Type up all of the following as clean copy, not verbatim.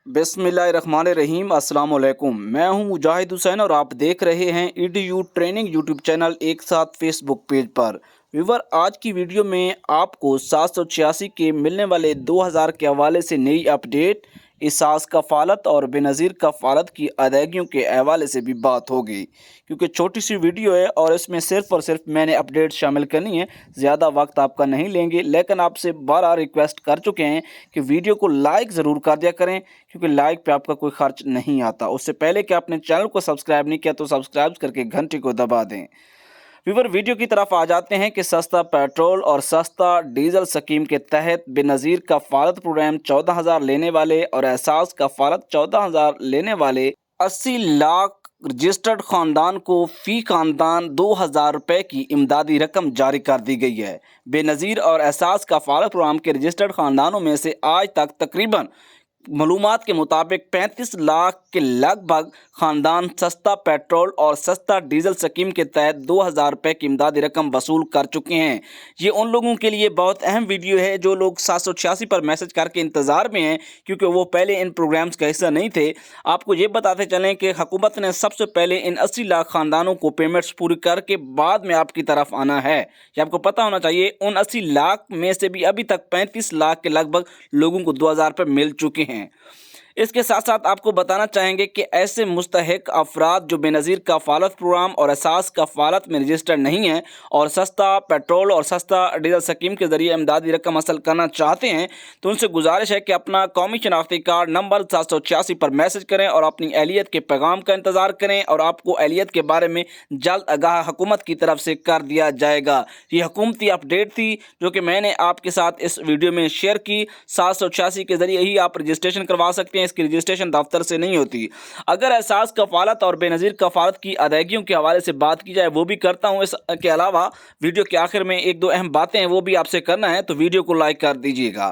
बिस्मिल्लाहिर्रहमानिर्रहीम। अस्सलाम वालेकुम। मैं हूं मुजाहिद हुसैन और आप देख रहे हैं EDU ट्रेनिंग यूट्यूब चैनल एक साथ फेसबुक पेज पर। व्यूवर, आज की वीडियो में आपको 786 के मिलने वाले 2000 के हवाले से नई अपडेट, एहसास कफ़ालत और बेनज़ीर कफ़ालत की अदायगियों के हवाले से भी बात होगी। क्योंकि छोटी सी वीडियो है और इसमें सिर्फ़ और सिर्फ मैंने अपडेट शामिल करनी है, ज़्यादा वक्त आपका नहीं लेंगे। लेकिन आपसे बार रिक्वेस्ट कर चुके हैं कि वीडियो को लाइक ज़रूर कर दिया करें, क्योंकि लाइक पे आपका कोई खर्च नहीं आता। उससे पहले कि आपने चैनल को सब्सक्राइब नहीं किया तो सब्सक्राइब करके घंटी को दबा दें। व्यूवर, वीडियो की तरफ आ जाते हैं कि सस्ता पेट्रोल और सस्ता डीजल स्कीम के तहत बेनज़ीर कफ़ालत प्रोग्राम 14,000 लेने वाले और एहसास कफ़ालत 14,000 लेने वाले 80 लाख रजिस्टर्ड ख़ानदान को फ़ी ख़ानदान 2,000 रुपये की इमदादी रकम जारी कर दी गई है। बेनज़ीर और एहसास कफ़ालत प्रोग्राम के रजिस्टर्ड ख़ानदानों में से आज तक तकरीबन मालूमात के मुताबिक 35 लाख के लगभग ख़ानदान सस्ता पेट्रोल और सस्ता डीजल स्कीम के तहत 2,000 रुपये की इमदादी रकम वसूल कर चुके हैं। ये उन लोगों के लिए बहुत अहम वीडियो है जो लोग 786 पर मैसेज करके इंतज़ार में हैं, क्योंकि वो पहले इन प्रोग्राम्स का हिस्सा नहीं थे। आपको ये बताते चलें कि हुकूमत ने सबसे पहले इन 80 लाख ख़ानदानों को पेमेंट्स पूरी करके बाद में आपकी तरफ आना है। ये आपको पता होना चाहिए। उन 80 लाख में से भी अभी तक 35 लाख के लगभग लोगों को 2,000 रुपये मिल चुके हैं। इसके साथ साथ आपको बताना चाहेंगे कि ऐसे मुस्तहिक अफराद जो बेनज़ीर कफ़ालत प्रोग्राम और एहसास कफ़ालत में रजिस्टर्ड नहीं हैं और सस्ता पेट्रोल और सस्ता डीजल स्कीम के ज़रिए इमदादी रकम हासिल करना चाहते हैं, तो उनसे गुजारिश है कि अपना कौमी शनाख्ती कार्ड नंबर 786 पर मैसेज करें और अपनी अहलियत के पैगाम का इंतज़ार करें, और आपको अहलियत के बारे में जल्द आगाह हुकूमत की तरफ से कर दिया जाएगा। ये हुकूमती अपडेट थी जो कि मैंने आपके साथ इस वीडियो में शेयर की। 786 के ज़रिए ही आप रजिस्ट्रेशन करवा सकते हैं। इसकी रजिस्ट्रेशन दफ्तर से नहीं होती। अगर एहसास कफ़ालत और बेनज़ीर कफ़ालत की अदायगियों के हवाले से बात की जाए, वो भी करता हूँ। इसके अलावा वीडियो के आखिर में एक दो अहम बातें हैं, वो भी आपसे करना है, तो वीडियो को लाइक कर दीजिएगा।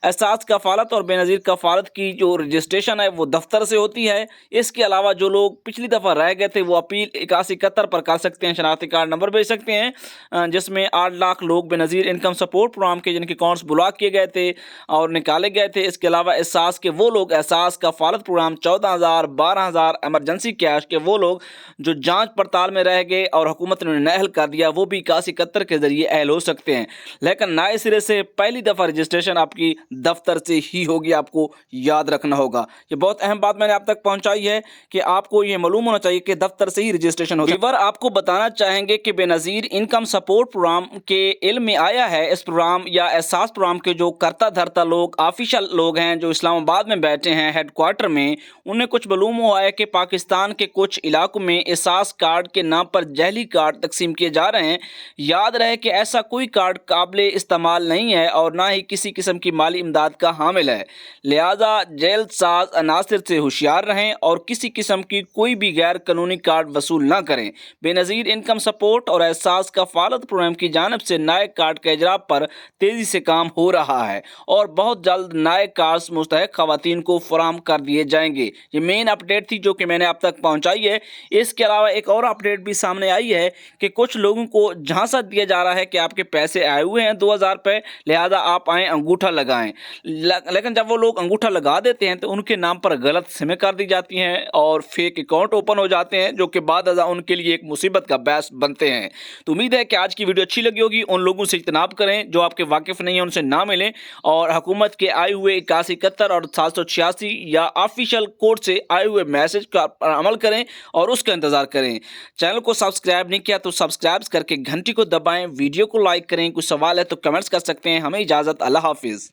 एहसास कफ़ालत और बेनज़ीर कफ़ालत की जो रजिस्ट्रेशन है वो दफ्तर से होती है। इसके अलावा जो लोग पिछली दफ़ा रह गए थे वो अपील 8171 पर कर सकते हैं, शनाख्ती कार्ड नंबर भेज सकते हैं, जिसमें 8 लाख लोग बेनज़ीर इनकम सपोर्ट प्रोग्राम के जिनके अकाउंट्स ब्लॉक किए गए थे और निकाले गए थे। इसके अलावा एहसास के वो लोग, एहसास कफ़ालत प्रोग्राम 14,000, 12,000 एमरजेंसी कैश के वो लोग जो जांच पड़ताल में रह गए और हुकूमत ने उन्हें अहल कर दिया, वो भी 8171 के ज़रिए अहल हो सकते हैं। लेकिन नए सिरे से पहली दफ़ा रजिस्ट्रेशन आपकी दफ्तर से ही होगी, आपको याद रखना होगा। ये बहुत अहम बात मैंने आप तक पहुंचाई है कि आपको ये मालूम होना चाहिए कि दफ्तर से ही रजिस्ट्रेशन होगी। व्यूअर, आपको बताना चाहेंगे कि बेनज़ीर इनकम सपोर्ट प्रोग्राम के इल्म में आया है। इस प्रोग्राम या एहसास प्रोग्राम के जो करता धरता लोग, ऑफिशियल लोग हैं जो इस्लामाबाद में बैठे हैं हेडक्वार्टर में, उन्हें कुछ मालूम हुआ है कि पाकिस्तान के कुछ इलाकों में एहसास कार्ड के नाम पर जहली कार्ड तकसीम किए जा रहे हैं। याद रहे कि ऐसा कोई कार्ड काबिल इस्तेमाल नहीं है और ना ही किसी किस्म की माली इमदाद का हामिल है। लिहाजा जेल्द साज अनासिर से होशियार रहें और किसी किस्म की कोई भी गैर कानूनी कार्ड वसूल ना करें। बेनज़ीर इनकम सपोर्ट और एहसास कफ़ालत प्रोग्राम की जानिब से नए कार्ड के इजरा पर तेज़ी से काम हो रहा है और बहुत जल्द नए कार्ड्स मुस्तहिक ख़वातीन को फराहम कर दिए जाएंगे। ये मेन अपडेट थी जो कि मैंने आप तक पहुंचाई है। इसके अलावा एक और अपडेट भी सामने आई है कि कुछ लोगों को झांसा दिया जा रहा है कि आपके पैसे आए हुए हैं 2,000 रुपये, लिहाजा आप आएँ अंगूठा लगाएं। लेकिन जब वो लोग अंगूठा लगा देते हैं तो उनके नाम पर गलत सिमें कर दी जाती हैं और फेक अकाउंट ओपन हो जाते हैं, जो कि बाद उनके लिए एक मुसीबत का बायस बनते हैं। तो उम्मीद है कि आज की वीडियो अच्छी लगी होगी। उन लोगों से इज्तनाब करें जो आपके वाकिफ़ नहीं है, उनसे ना मिलें और हुकूमत के आए हुए 8171 और 786 या ऑफिशियल कोड से आए हुए मैसेज का अमल करें और उसका इंतज़ार करें। चैनल को सब्सक्राइब नहीं किया तो सब्सक्राइब करके घंटी को दबाएं। वीडियो को लाइक करें। कुछ सवाल है तो कमेंट्स कर सकते हैं। हमें इजाज़त। अल्लाह हाफिज़।